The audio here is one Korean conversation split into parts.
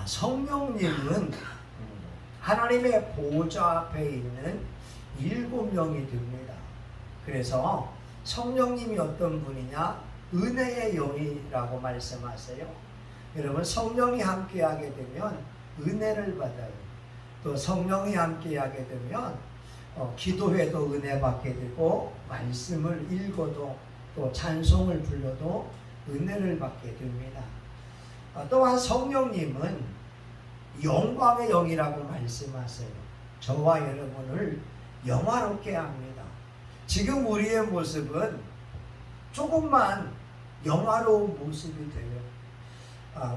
성령님은 하나님의 보좌 앞에 있는 7명이 됩니다. 그래서 성령님이 어떤 분이냐? 은혜의 영이라고 말씀하세요. 여러분, 성령이 함께하게 되면 은혜를 받아요. 또 성령이 함께하게 되면 기도해도 은혜 받게 되고, 말씀을 읽어도 또 찬송을 불러도 은혜를 받게 됩니다. 또한 성령님은 영광의 영이라고 말씀하세요. 저와 여러분을 영화롭게 합니다. 지금 우리의 모습은 조금만 영화로운 모습이 돼요.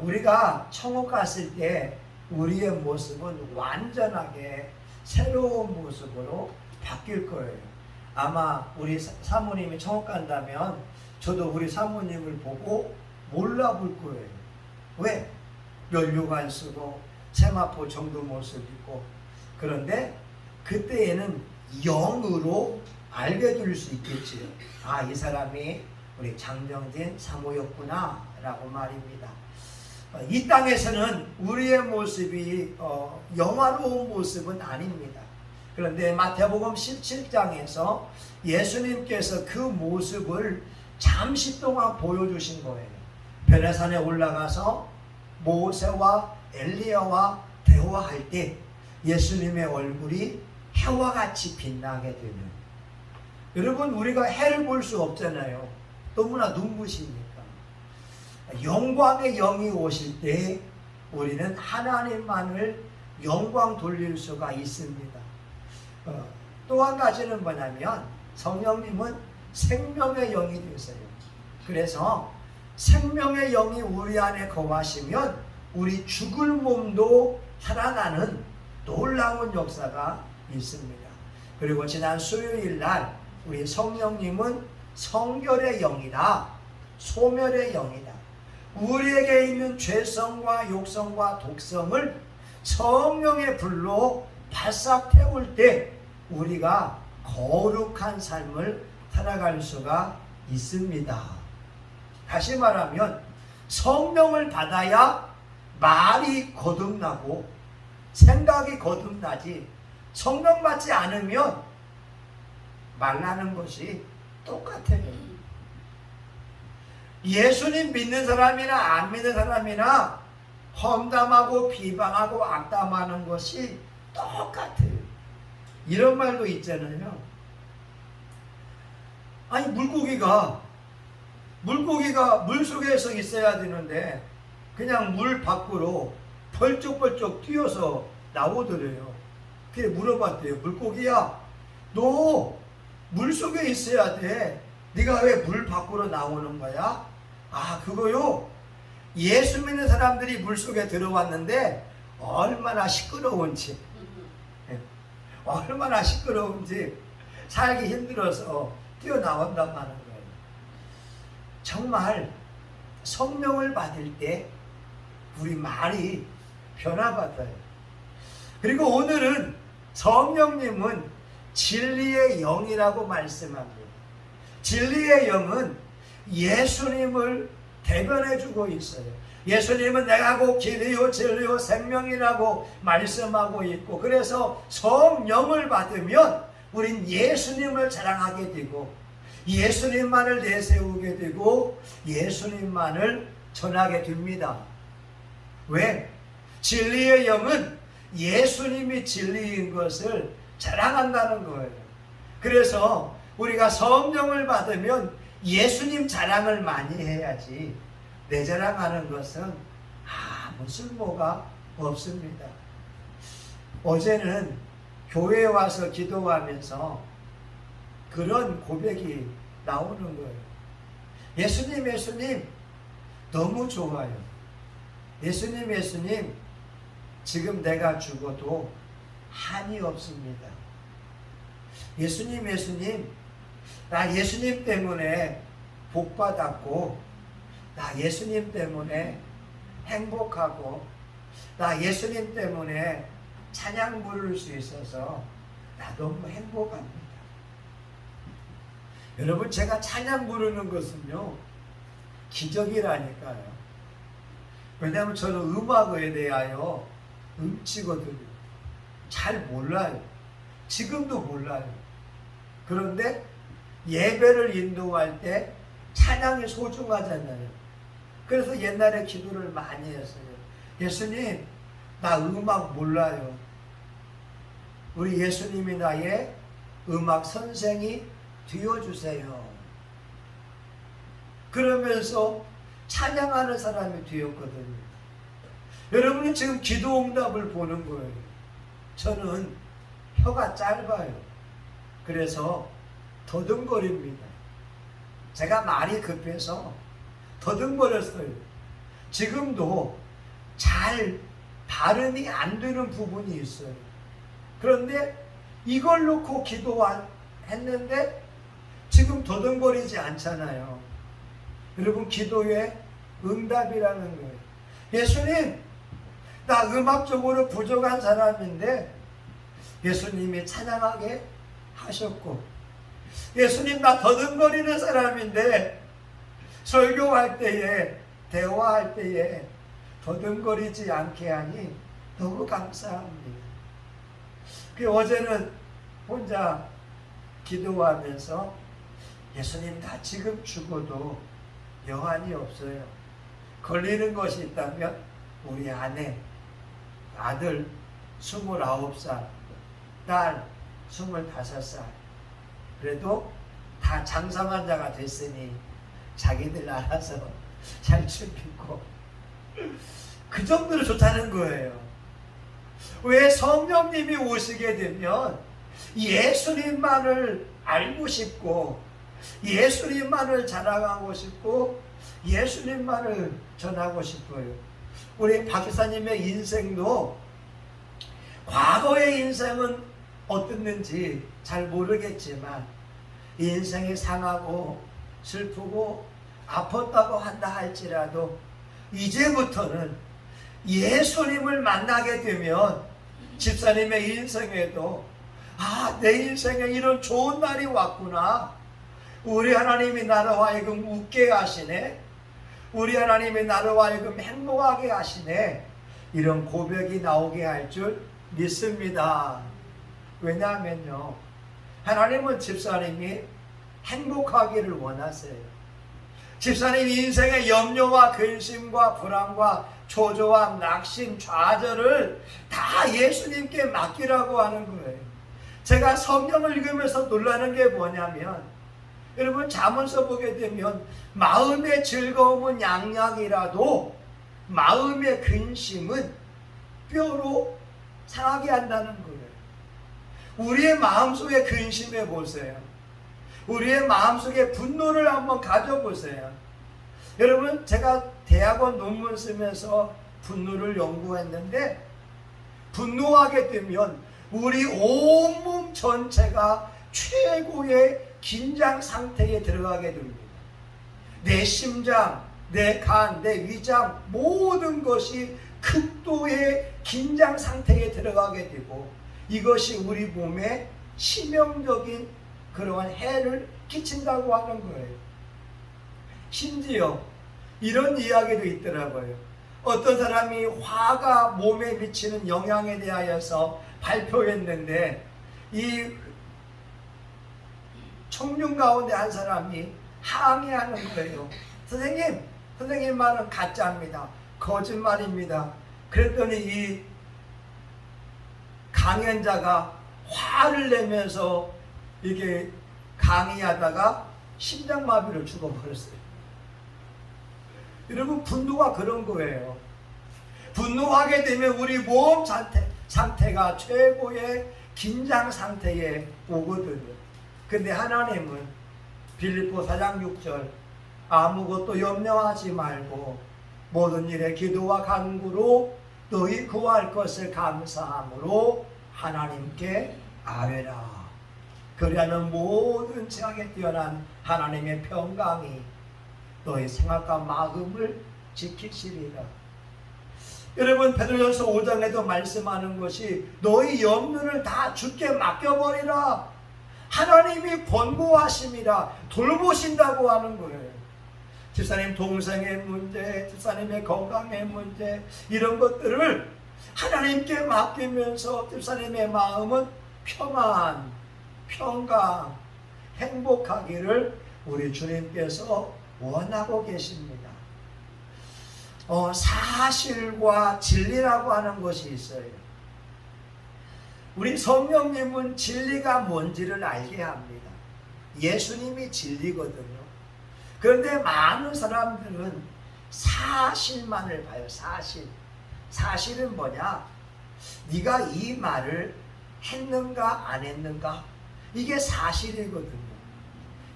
우리가 천국 갔을 때 우리의 모습은 완전하게 새로운 모습으로 바뀔 거예요. 아마 우리 사모님이 천국 간다면 저도 우리 사모님을 보고 몰라볼 거예요. 왜? 면류관 쓰고 세마포 정도 모습 있고. 그런데 그때에는 영으로 알게 될 수 있겠지요. 아, 이 사람이 우리 장정진 사모였구나 라고 말입니다. 이 땅에서는 우리의 모습이 영화로운 모습은 아닙니다. 그런데 마태복음 17장에서 예수님께서 그 모습을 잠시 동안 보여주신 거예요. 변화산에 올라가서 모세와 엘리야와 대화할 때 예수님의 얼굴이 해와 같이 빛나게 되는. 여러분, 우리가 해를 볼 수 없잖아요. 너무나 눈부시니까. 영광의 영이 오실 때 우리는 하나님만을 영광 돌릴 수가 있습니다. 또 한 가지는 뭐냐면 성령님은 생명의 영이 되세요. 그래서 생명의 영이 우리 안에 거하시면 우리 죽을 몸도 살아나는 놀라운 역사가 있습니다. 그리고 지난 수요일 날 우리 성령님은 성결의 영이다, 소멸의 영이다. 우리에게 있는 죄성과 욕성과 독성을 성령의 불로 바싹 태울 때 우리가 거룩한 삶을 살아갈 수가 있습니다. 다시 말하면 성령을 받아야 말이 거듭나고 생각이 거듭나지, 성령 받지 않으면 말하는 것이 똑같아요. 예수님 믿는 사람이나 안 믿는 사람이나 험담하고 비방하고 악담하는 것이 똑같아요. 이런 말도 있잖아요. 아니, 물고기가 물속에서 있어야 되는데 그냥 물 밖으로 벌쩍벌쩍 뛰어서 나오더래요. 그래 물어봤대요. 물고기야, 너 물속에 있어야 돼. 네가 왜 물 밖으로 나오는 거야? 아, 그거요? 예수 믿는 사람들이 물속에 들어왔는데 얼마나 시끄러운지 살기 힘들어서 뛰어나온다고 하는 거예요. 정말 성령을 받을 때 우리 말이 변화받아요. 그리고 오늘은 성령님은 진리의 영이라고 말씀합니다. 진리의 영은 예수님을 대변해주고 있어요. 예수님은 내가 곧 길이요 진리요 생명이라고 말씀하고 있고, 그래서 성령을 받으면 우린 예수님을 자랑하게 되고 예수님만을 내세우게 되고 예수님만을 전하게 됩니다. 왜? 진리의 영은 예수님이 진리인 것을 자랑한다는 거예요. 그래서 우리가 성령을 받으면 예수님 자랑을 많이 해야지 내 자랑하는 것은 아무 쓸모가 없습니다. 어제는 교회에 와서 기도하면서 그런 고백이 나오는 거예요. 예수님 너무 좋아요. 예수님 지금 내가 죽어도 한이 없습니다. 예수님 나 예수님 때문에 복 받았고, 나 예수님 때문에 행복하고, 나 예수님 때문에 찬양 부를 수 있어서 나 너무 행복합니다. 여러분, 제가 찬양 부르는 것은요 기적이라니까요. 왜냐하면 저는 음악에 대하여 음치거든요. 잘 몰라요. 지금도 몰라요. 그런데 예배를 인도할 때 찬양이 소중하잖아요. 그래서 옛날에 기도를 많이 했어요. 예수님, 나 음악 몰라요. 우리 예수님이 나의 음악 선생이 되어주세요. 그러면서 찬양하는 사람이 되었거든요. 여러분은 지금 기도 응답을 보는 거예요. 저는 혀가 짧아요. 그래서 더듬거립니다. 제가 말이 급해서 더듬거렸어요. 지금도 잘 발음이 안 되는 부분이 있어요. 그런데 이걸 놓고 기도했는데 지금 더듬거리지 않잖아요. 여러분, 기도의 응답이라는 거예요. 예수님, 나 음악적으로 부족한 사람인데 예수님이 찬양하게 하셨고, 예수님, 나 더듬거리는 사람인데 설교할 때에, 대화할 때에 더듬거리지 않게 하니 너무 감사합니다. 어제는 혼자 기도하면서 예수님, 나 지금 죽어도 여한이 없어요. 걸리는 것이 있다면 우리 아내, 아들 29살, 딸 25살, 그래도 다 장사만 자가 됐으니 자기들 알아서 잘 죽이고, 그 정도로 좋다는 거예요. 왜? 성령님이 오시게 되면 예수님만을 알고 싶고, 예수님만을 자랑하고 싶고, 예수님만을 전하고 싶어요. 우리 박사님의 인생도 과거의 인생은 어땠는지 잘 모르겠지만 인생이 상하고 슬프고 아팠다고 한다 할지라도 이제부터는 예수님을 만나게 되면 집사님의 인생에도 내 인생에 이런 좋은 날이 왔구나. 우리 하나님이 나로 하여금 웃게 하시네. 우리 하나님이 나로 하여금 행복하게 하시네. 이런 고백이 나오게 할 줄 믿습니다. 왜냐하면요, 하나님은 집사님이 행복하기를 원하세요. 집사님 인생의 염려와 근심과 불안과 초조함, 낙심, 좌절을 다 예수님께 맡기라고 하는 거예요. 제가 성경을 읽으면서 놀라는 게 뭐냐면, 여러분, 잠언서 보게 되면 마음의 즐거움은 양약이라도 마음의 근심은 뼈로 상하게 한다는 거예요. 우리의 마음속에 근심해 보세요. 우리의 마음속에 분노를 한번 가져보세요. 여러분, 제가 대학원 논문 쓰면서 분노를 연구했는데, 분노하게 되면 우리 온몸 전체가 최고의 긴장 상태에 들어가게 됩니다. 내 심장, 내 간, 내 위장 모든 것이 극도의 긴장 상태에 들어가게 되고, 이것이 우리 몸에 치명적인 그러한 해를 끼친다고 하는 거예요. 심지어 이런 이야기도 있더라고요. 어떤 사람이 화가 몸에 미치는 영향에 대하여서 발표했는데, 이 청중 가운데 한 사람이 항의하는 거예요. 선생님 말은 가짜입니다. 거짓말입니다. 그랬더니 이 강연자가 화를 내면서 이게 강의하다가 심장마비로 죽어버렸어요. 여러분, 분노가 그런 거예요. 분노하게 되면 우리 몸 상태가 최고의 긴장 상태에 오거든요. 근데 하나님은 빌립보 4장 6절, 아무것도 염려하지 말고 모든 일에 기도와 간구로 너희 구할 것을 감사함으로 하나님께 아뢰라. 그리하면 모든 지각에 뛰어난 하나님의 평강이 너희 생각과 마음을 지키시리라. 여러분, 베드로전서 5장에도 말씀하는 것이 너희 염려를 다 주께 맡겨버리라. 하나님이 번고하심이라, 돌보신다고 하는 거예요. 집사님 동생의 문제, 집사님의 건강의 문제, 이런 것들을 하나님께 맡기면서 집사님의 마음은 평안, 평강, 행복하기를 우리 주님께서 원하고 계십니다. 사실과 진리라고 하는 것이 있어요. 우리 성령님은 진리가 뭔지를 알게 합니다. 예수님이 진리거든요. 그런데 많은 사람들은 사실만을 봐요. 사실은 뭐냐? 네가 이 말을 했는가 안 했는가? 이게 사실이거든요.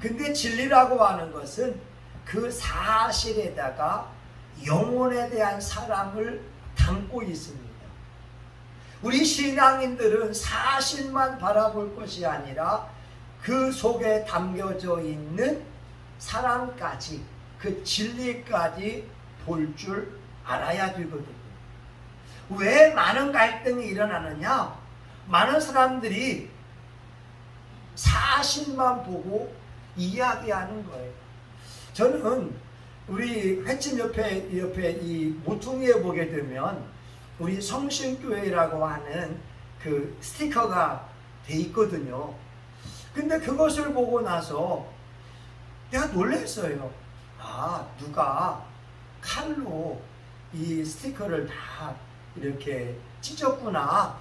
근데 진리라고 하는 것은 그 사실에다가 영혼에 대한 사랑을 담고 있습니다. 우리 신앙인들은 사실만 바라볼 것이 아니라 그 속에 담겨져 있는 사랑까지, 그 진리까지 볼 줄 알아야 되거든요. 왜 많은 갈등이 일어나느냐? 많은 사람들이 사실만 보고 이야기하는 거예요. 저는 우리 횟집 옆에 이 모퉁이에 보게 되면 우리 성신교회라고 하는 그 스티커가 돼 있거든요. 근데 그것을 보고 나서 내가 놀랐어요. 누가 칼로 이 스티커를 다 이렇게 찢었구나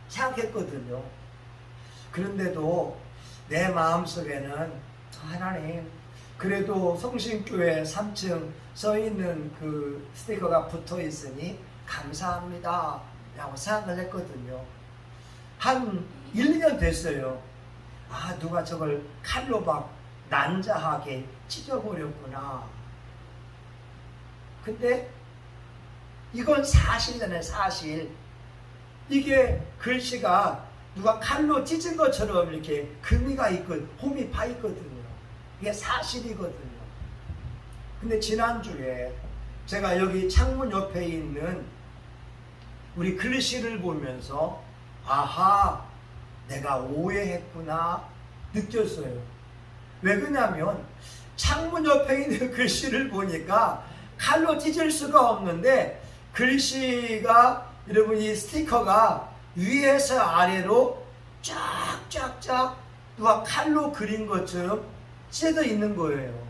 생각했거든요. 그런데도 내 마음속에는 하나님, 그래도 성신교회 3층 써있는 그 스티커가 붙어 있으니 감사합니다 라고 생각을 했거든요. 한 1, 2년 됐어요. 누가 저걸 칼로 막 난자하게 찢어버렸구나. 근데 이건 사실이잖아요. 사실. 이게 글씨가 누가 칼로 찢은 것처럼 이렇게 금이가 있거든, 홈이 파 있거든요. 이게 사실이거든요. 근데 지난주에 제가 여기 창문 옆에 있는 우리 글씨를 보면서 내가 오해했구나 느꼈어요. 왜 그러냐면 창문 옆에 있는 글씨를 보니까 칼로 찢을 수가 없는데 글씨가, 여러분, 이 스티커가 위에서 아래로 쫙쫙쫙 누가 칼로 그린 것처럼 찢어져 있는 거예요.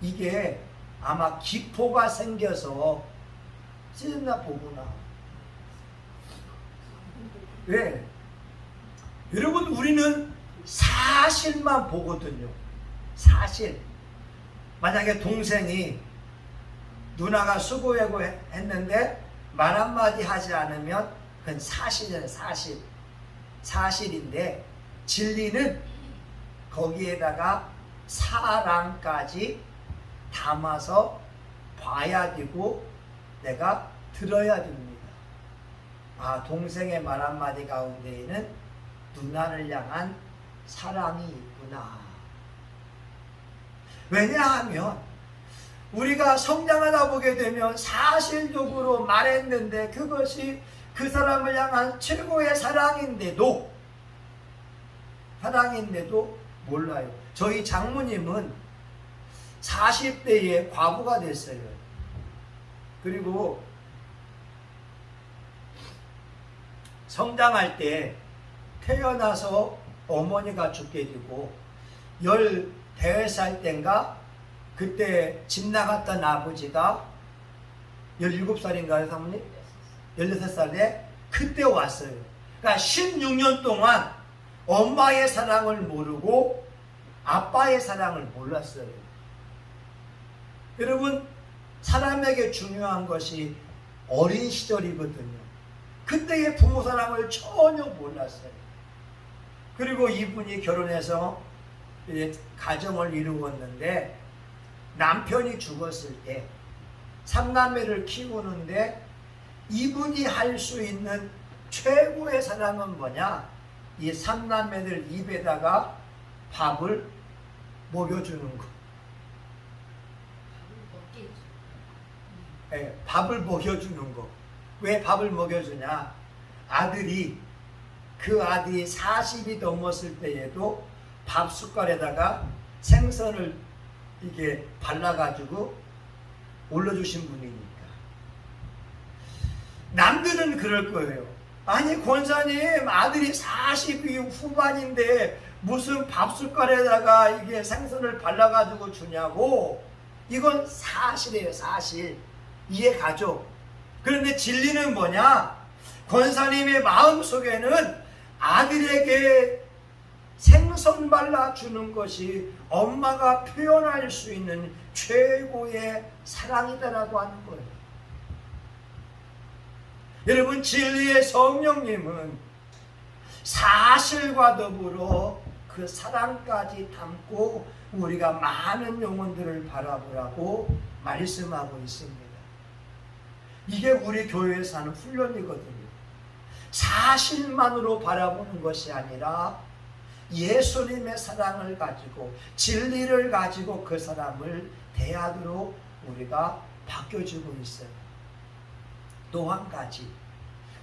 이게 아마 기포가 생겨서 찢었나 보구나. 왜? 여러분, 우리는 사실만 보거든요. 사실. 만약에 동생이 누나가 수고하고 했는데 말 한마디 하지 않으면 그건 사실이잖아요. 사실인데 진리는 거기에다가 사랑까지 담아서 봐야 되고 내가 들어야 됩니다. 동생의 말 한마디 가운데에는 누나를 향한 사랑이 있구나. 왜냐하면 우리가 성장하다 보게 되면 사실적으로 말했는데 그것이 그 사람을 향한 최고의 사랑인데도 몰라요. 저희 장모님은 40대에 과부가 됐어요. 그리고 성장할 때 태어나서 어머니가 죽게 되고 15살 땐가 그때 집 나갔던 아버지가 17살인가요, 사모님? 16살에 그때 왔어요. 그러니까 16년 동안 엄마의 사랑을 모르고 아빠의 사랑을 몰랐어요. 여러분, 사람에게 중요한 것이 어린 시절이거든요. 그때의 부모 사랑을 전혀 몰랐어요. 그리고 이분이 결혼해서 가정을 이루었는데 남편이 죽었을 때 3남매를 키우는데 이분이 할 수 있는 최고의 사랑은 뭐냐? 이 3남매들 입에다가 밥을 먹여주는 거. 밥을 먹여주는 거. 왜 밥을 먹여주냐? 그 아들이 40이 넘었을 때에도 밥 숟갈에다가 생선을 이게 발라가지고 올려주신 분이니까. 남들은 그럴 거예요. 아니 권사님, 아들이 40이 후반인데 무슨 밥숟갈에다가 이게 생선을 발라가지고 주냐고. 이건 사실이에요. 사실. 이해 가죠? 그런데 진리는 뭐냐? 권사님의 마음속에는 아들에게 생선 발라주는 것이 엄마가 표현할 수 있는 최고의 사랑이다라고 하는 거예요. 여러분, 진리의 성령님은 사실과 더불어 그 사랑까지 담고 우리가 많은 영혼들을 바라보라고 말씀하고 있습니다. 이게 우리 교회에서 하는 훈련이거든요. 사실만으로 바라보는 것이 아니라 예수님의 사랑을 가지고 진리를 가지고 그 사람을 대하도록 우리가 바뀌어주고 있어요. 또 한 가지,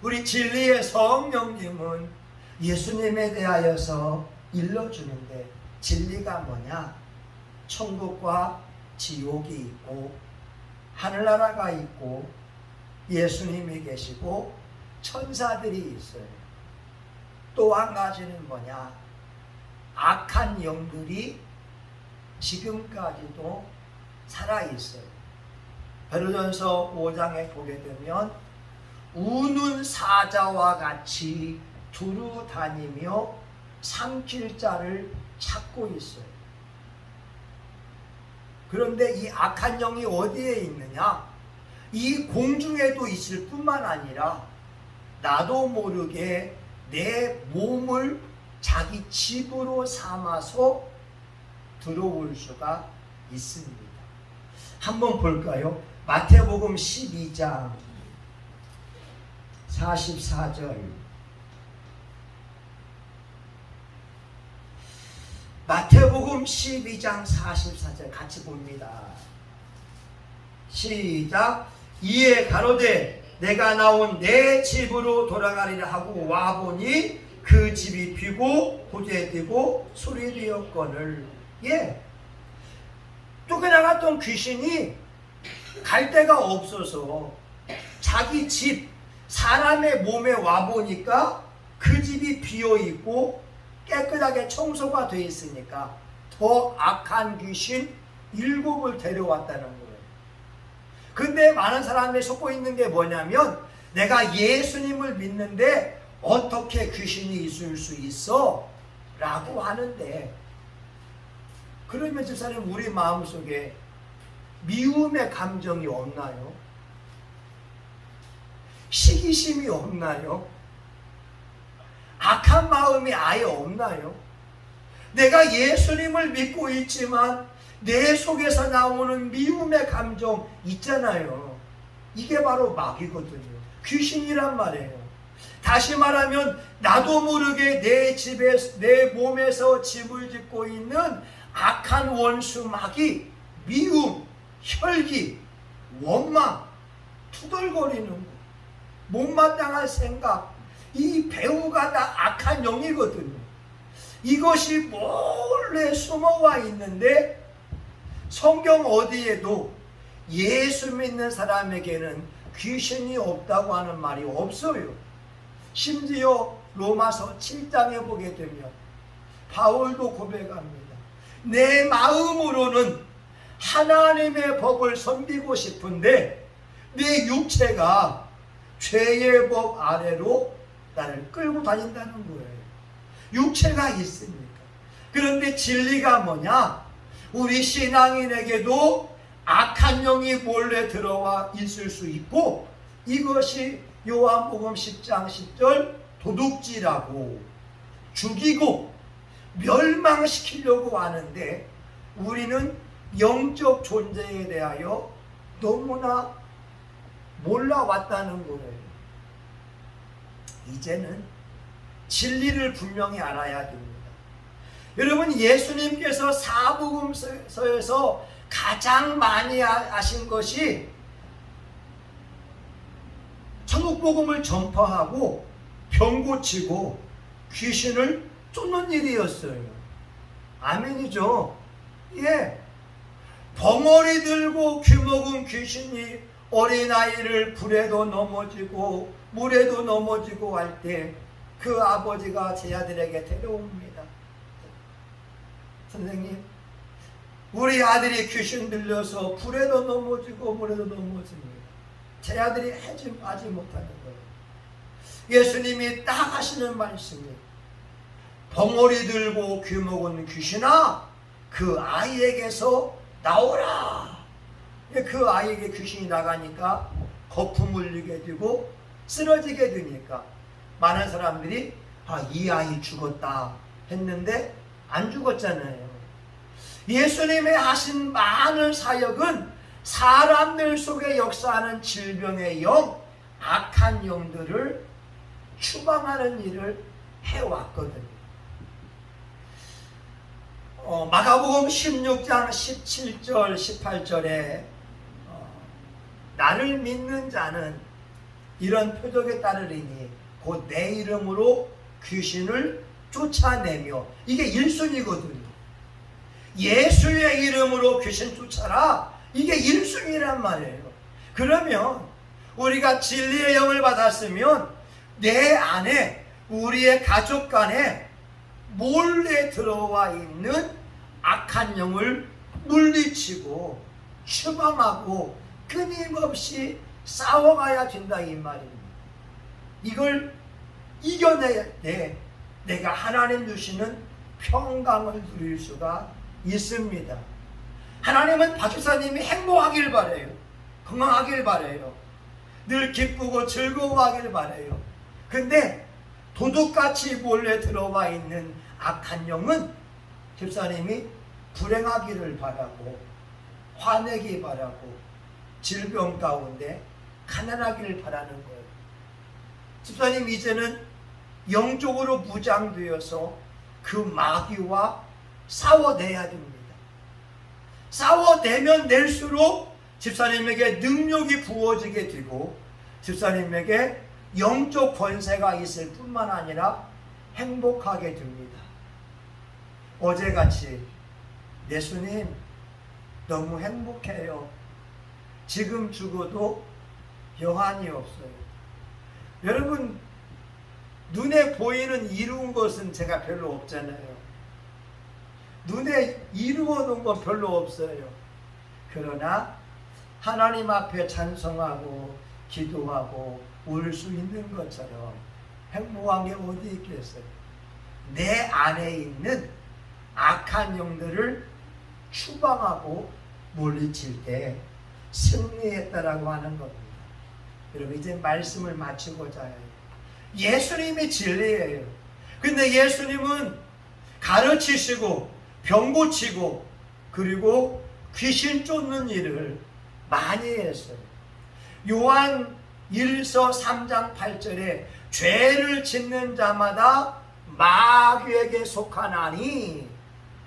우리 진리의 성령님은 예수님에 대하여서 일러주는데, 진리가 뭐냐? 천국과 지옥이 있고 하늘나라가 있고 예수님이 계시고 천사들이 있어요. 또 한 가지는 뭐냐? 악한 영들이 지금까지도 살아있어요. 베드로전서 5장에 보게 되면 우는 사자와 같이 두루 다니며 삼킬 자를 찾고 있어요. 그런데 이 악한 영이 어디에 있느냐? 이 공중에도 있을 뿐만 아니라 나도 모르게 내 몸을 자기 집으로 삼아서 들어올 수가 있습니다. 한번 볼까요? 마태복음 12장 44절. 마태복음 12장 44절 같이 봅니다. 시작. 이에 가로되 내가 나온 내 집으로 돌아가리라 하고 와보니 그 집이 비고 고제되고 소리되었거늘. 쫓겨나갔던 귀신이 갈 데가 없어서 자기 집, 사람의 몸에 와보니까 그 집이 비어있고 깨끗하게 청소가 되어 있으니까 더 악한 귀신 7을 데려왔다는 거예요. 근데 많은 사람들이 속고 있는 게 뭐냐면, 내가 예수님을 믿는데 어떻게 귀신이 있을 수 있어? 라고 하는데, 그러면 집사님, 우리 마음속에 미움의 감정이 없나요? 시기심이 없나요? 악한 마음이 아예 없나요? 내가 예수님을 믿고 있지만 내 속에서 나오는 미움의 감정 있잖아요. 이게 바로 마귀거든요. 귀신이란 말이에요. 다시 말하면 나도 모르게 내 집에, 내 몸에서 집을 짓고 있는 악한 원수 마귀, 미움, 혈기, 원망, 투덜거리는 거, 못마땅한 생각, 이 배후가 다 악한 영이거든요. 이것이 몰래 숨어와 있는데, 성경 어디에도 예수 믿는 사람에게는 귀신이 없다고 하는 말이 없어요. 심지어 로마서 7장에 보게 되면 바울도 고백합니다. 내 마음으로는 하나님의 법을 섬기고 싶은데 내 육체가 죄의 법 아래로 나를 끌고 다닌다는 거예요. 육체가 있으니까. 그런데 진리가 뭐냐? 우리 신앙인에게도 악한 영이 몰래 들어와 있을 수 있고, 이것이 요한복음 10장 10절 도둑질하고 죽이고 멸망시키려고 하는데, 우리는 영적 존재에 대하여 너무나 몰라왔다는 거예요. 이제는 진리를 분명히 알아야 됩니다. 여러분, 예수님께서 사복음서에서 가장 많이 하신 것이 천국복음을 전파하고 병 고치고 귀신을 쫓는 일이었어요. 아멘이죠. 예, 벙어리 들고 귀먹은 귀신이 어린아이를 불에도 넘어지고 물에도 넘어지고 할 때 그 아버지가 제 아들에게 데려옵니다. 선생님, 우리 아들이 귀신 들려서 불에도 넘어지고 물에도 넘어집니다. 제 아들이 하지 못하는 거예요. 예수님이 딱 하시는 말씀이, 벙어리 들고 귀먹은 귀신아, 그 아이에게서 나오라. 그 아이에게 귀신이 나가니까 거품 물리게 되고 쓰러지게 되니까 많은 사람들이 이 아이 죽었다 했는데 안 죽었잖아요. 예수님의 하신 많은 사역은 사람들 속에 역사하는 질병의 영, 악한 영들을 추방하는 일을 해왔거든요. 마가복음 16장 17절 18절에 나를 믿는 자는 이런 표적에 따르리니 곧 내 이름으로 귀신을 쫓아내며, 이게 1순위거든요. 예수의 이름으로 귀신 쫓아라, 이게 1순위란 말이에요. 그러면 우리가 진리의 영을 받았으면 내 안에, 우리의 가족 간에 몰래 들어와 있는 악한 영을 물리치고 추방하고 끊임없이 싸워가야 된다, 이 말입니다. 이걸 이겨내야 돼. 내가 하나님 주시는 평강을 누릴 수가 있습니다. 하나님은 박집사님이 행복하길 바래요. 건강하길 바래요. 늘 기쁘고 즐거워하길 바래요. 근데 도둑같이 몰래 들어와 있는 악한 영은 집사님이 불행하기를 바라고, 화내기 바라고, 질병 가운데 가난하기를 바라는 거예요. 집사님 이제는 영적으로 무장되어서 그 마귀와 싸워내야 됩니다. 싸워내면 낼수록 집사님에게 능력이 부어지게 되고 집사님에게 영적 권세가 있을 뿐만 아니라 행복하게 됩니다. 어제같이 예수님 너무 행복해요. 지금 죽어도 여한이 없어요. 여러분, 눈에 보이는 이루은 것은 제가 별로 없잖아요. 눈에 이루어 놓은 건 별로 없어요. 그러나 하나님 앞에 찬송하고 기도하고 울 수 있는 것처럼 행복한 게 어디 있겠어요. 내 안에 있는 악한 영들을 추방하고 물리칠 때 승리했다라고 하는 겁니다. 여러분, 이제 말씀을 마치고자 해요. 예수님이 진리예요. 근데 예수님은 가르치시고 병 고치고 그리고 귀신 쫓는 일을 많이 했어요. 요한 1서 3장 8절에 죄를 짓는 자마다 마귀에게 속하나니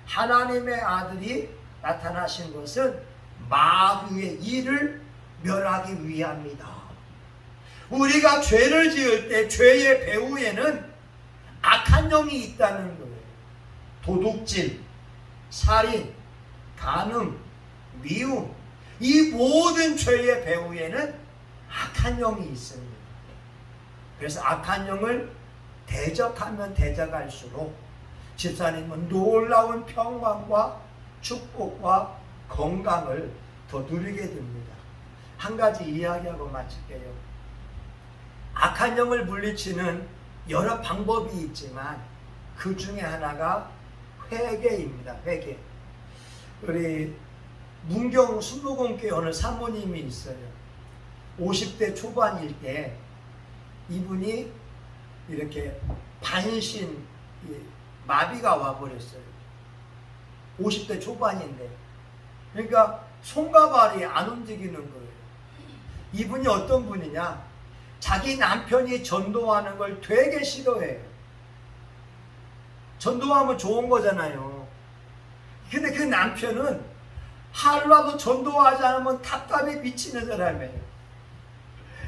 하나님의 아들이 나타나신 것은 마귀의 일을 멸하기 위함이다. 우리가 죄를 지을 때 죄의 배후에는 악한 영이 있다는 거예요. 도둑질, 살인, 간음, 미움, 이 모든 죄의 배후에는 악한 영이 있습니다. 그래서 악한 영을 대적하면 대적할수록 집사님은 놀라운 평강과 축복과 건강을 더 누리게 됩니다. 한 가지 이야기하고 마칠게요. 악한 영을 물리치는 여러 방법이 있지만 그 중에 하나가 회개입니다. 회개. 우리 문경 순복음교회 어느 사모님이 있어요. 50대 초반일 때 이분이 이렇게 반신 마비가 와버렸어요. 50대 초반인데. 그러니까 손과 발이 안 움직이는 거예요. 이분이 어떤 분이냐? 자기 남편이 전도하는 걸 되게 싫어해요. 전도하면 좋은 거잖아요. 근데 그 남편은 하루라도 전도하지 않으면 답답해 미치는 사람이에요.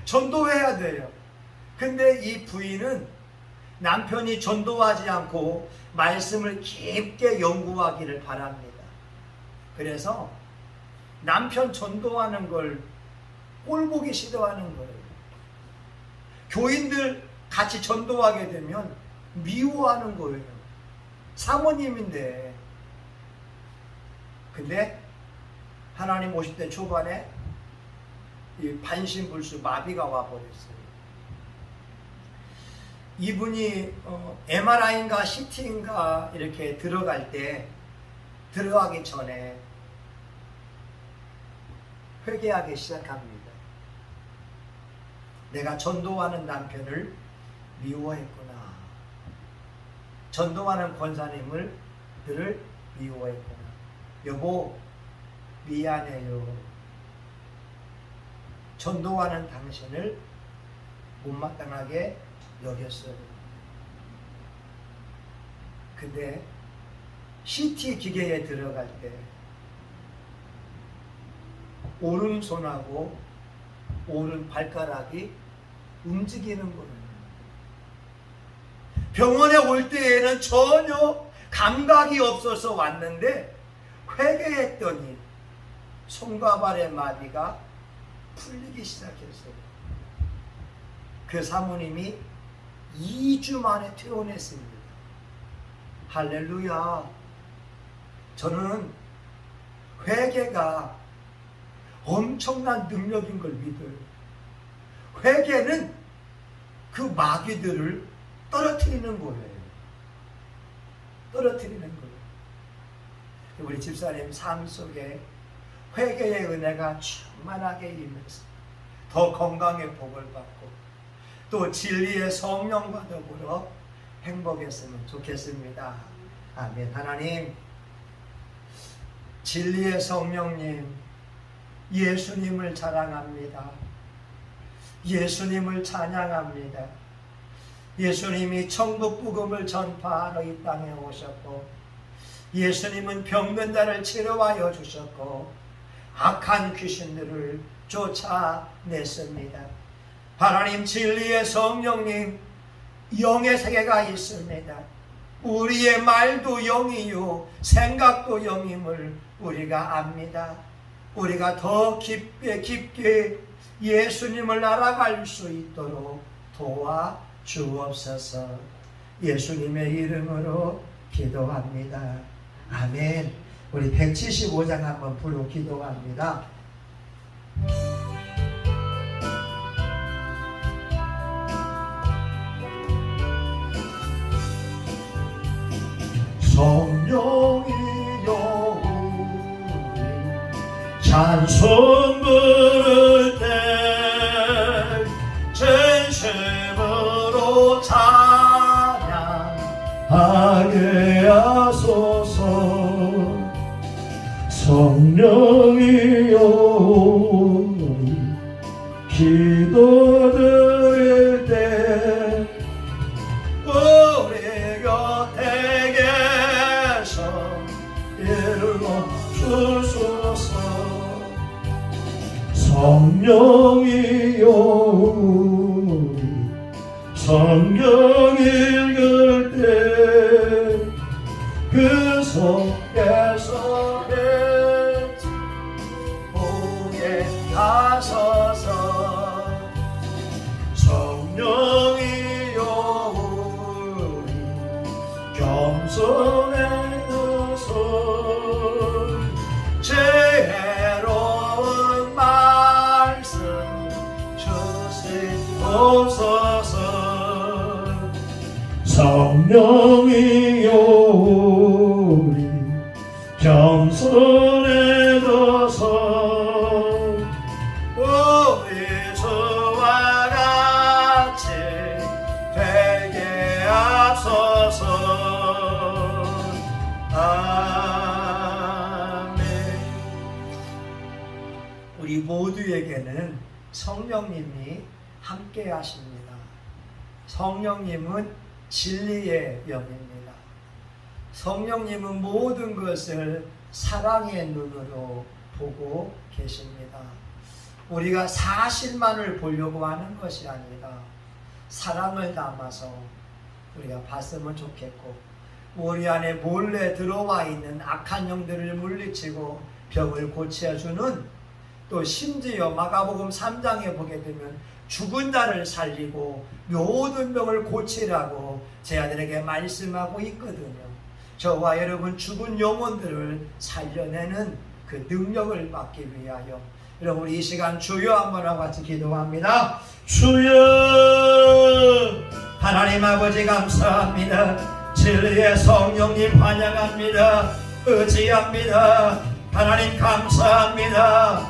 전도해야 돼요. 근데 이 부인은 남편이 전도하지 않고 말씀을 깊게 연구하기를 바랍니다. 그래서 남편 전도하는 걸 꼴보기 싫어하는 거예요. 교인들 같이 전도하게 되면 미워하는 거예요. 사모님인데. 근데 하나님 오실 때 초반에 이 반신불수 마비가 와버렸어요. 이분이 MRI인가 CT인가 이렇게 들어가기 전에 회개하기 시작합니다. 내가 전도하는 남편을 미워했구나. 전도하는 권사님들을 미워했구나. 여보, 미안해요. 전도하는 당신을 못마땅하게 여겼어요. 근데 CT 기계에 들어갈 때 오른손하고 오른 발가락이 움직이는 거예요. 병원에 올 때에는 전혀 감각이 없어서 왔는데 회개했더니 손과 발의 마비가 풀리기 시작했어요. 그 사모님이 2주 만에 퇴원했습니다. 할렐루야. 저는 회개가 엄청난 능력인 걸 믿어요. 회개는 그 마귀들을 떨어뜨리는 거예요. 떨어뜨리는 거예요. 우리 집사님 삶 속에 회개의 은혜가 충만하게 임해서 더 건강의 복을 받고 또 진리의 성령과 더불어 행복했으면 좋겠습니다. 아멘. 하나님, 진리의 성령님, 예수님을 자랑합니다. 예수님을 찬양합니다. 예수님이 천국 복음을 전파하러 이 땅에 오셨고, 예수님은 병든 자를 치료하여 주셨고, 악한 귀신들을 쫓아냈습니다. 하나님, 진리의 성령님, 영의 세계가 있습니다. 우리의 말도 영이요 생각도 영임을 우리가 압니다. 우리가 더 깊게 예수님을 알아갈 수 있도록 도와주옵소서. 예수님의 이름으로 기도합니다. 아멘. 우리 175장 한번 부르고 기도합니다. 성령이여 우리 찬송 부를 때 진심으로 찬양하게 하소서. 성령이여 우리 기도드릴 때 우리 곁에 계셔 이루어 주소서. 성령이여 우리 성경 읽을 때 그 속에서 보게 하소서. 성령이여 우리 겸손해서 지혜로운 말씀 주시옵소서. 성령이여 우리 겸손해져서 우리 주와 같이 되게 하소서. 아멘. 우리 모두에게는 성령님이 함께 하십니다. 성령님은 진리의 영입니다. 성령님은 모든 것을 사랑의 눈으로 보고 계십니다. 우리가 사실만을 보려고 하는 것이 아니라 사랑을 담아서 우리가 봤으면 좋겠고 우리 안에 몰래 들어와 있는 악한 영들을 물리치고 병을 고쳐주는, 또 심지어 마가복음 3장에 보게 되면 죽은 자를 살리고 모든 병을 고치라고 제 아들에게 말씀하고 있거든요. 저와 여러분 죽은 영혼들을 살려내는 그 능력을 받기 위하여 여러분 우리 이 시간 주여 한번 하고 같이 기도합니다. 주여 하나님 아버지 감사합니다. 진리의 성령님 환영합니다. 의지합니다. 하나님 감사합니다.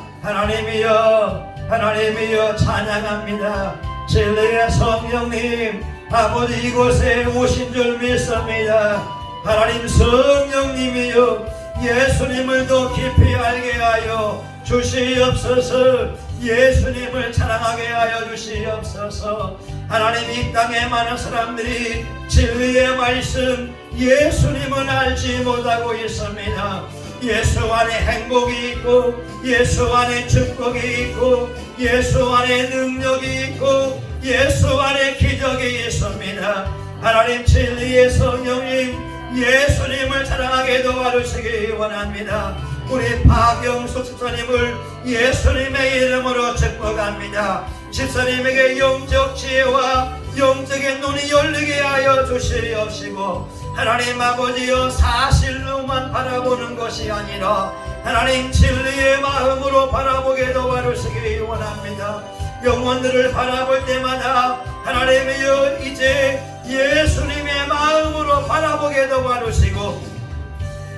하나님이여 찬양합니다. 진리의 성령님 아버지 이곳에 오신 줄 믿습니다. 하나님 성령님이여 예수님을 더 깊이 알게 하여 주시옵소서. 예수님을 찬양하게 하여 주시옵소서. 하나님 이 땅에 많은 사람들이 진리의 말씀 예수님을 알지 못하고 있습니다. 예수 안에 행복이 있고 예수 안에 축복이 있고 예수 안에 능력이 있고 예수 안에 기적이 있습니다. 하나님 진리의 성령님 예수님을 사랑하게 도와주시기 원합니다. 우리 박영숙 집사님을 예수님의 이름으로 축복합니다. 집사님에게 영적 지혜와 영적인 눈이 열리게 하여 주시옵시고 하나님 아버지여 사실로만 바라보는 것이 아니라 하나님 진리의 마음으로 바라보게 도와주시기 원합니다. 영혼들을 바라볼 때마다 하나님이여 이제 예수님의 마음으로 바라보게 도와주시고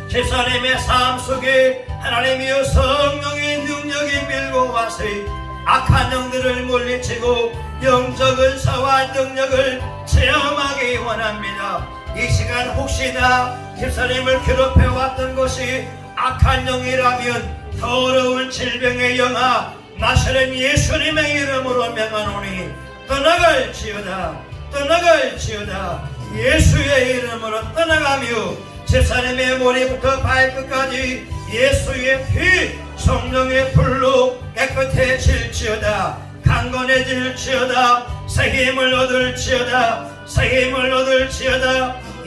집사님의 삶 속에 하나님이여 성령의 능력이 밀고 와서 악한 영들을 물리치고 영적 은사와 능력을 체험하기 원합니다. 이 시간 혹시나 집사님을 괴롭혀왔던 것이 악한 영이라면 더러운 질병의 영아 나사렛 예수님의 이름으로 명하노니 떠나갈지어다 예수의 이름으로 떠나가며 집사님의 머리부터 발끝까지 예수의 피 성령의 불로 깨끗해질지어다. 강건해질지어다. 새 힘을 얻을지어다.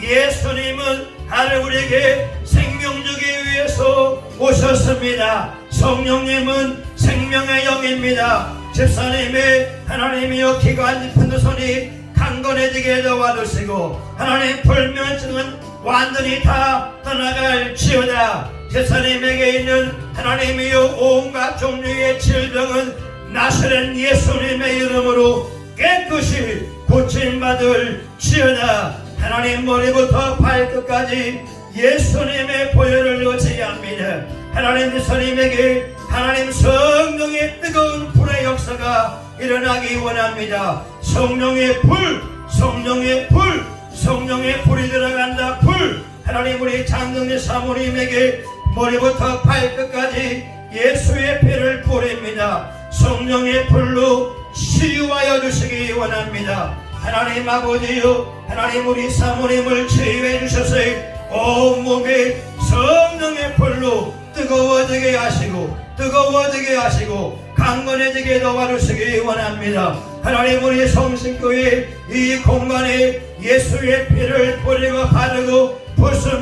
예수님은 하늘 우리에게 생명 주기 위해서 오셨습니다. 성령님은 생명의 영입니다. 집사님의 하나님이여 기관 짚은 손이 강건해지게 도와주시고 하나님 불면증은 완전히 다 떠나갈지어다. 집사님에게 있는 하나님이여 온갖 종류의 질병은 나사렛 예수님의 이름으로 깨끗이 고침받을지어다. 하나님 머리부터 발끝까지 예수님의 보혈을 의지합니다. 하나님 집사님에게 하나님 성령의 뜨거운 불의 역사가 일어나기 원합니다. 성령의 불이 들어간다. 불. 하나님 우리 장정리 사모님에게 머리부터 발끝까지 예수의 피를 뿌립니다. 성령의 불로 치유하여 주시기 원합니다. 하나님 아버지요 하나님 우리 사모님을 치유해 주셔서 온몸에 성령의 불로 뜨거워지게 하시고 강건해지게 도와주시기 원합니다. 하나님 우리 성신교회 이 공간에 예수의 피를 뿌리고 바르고 붓습니다.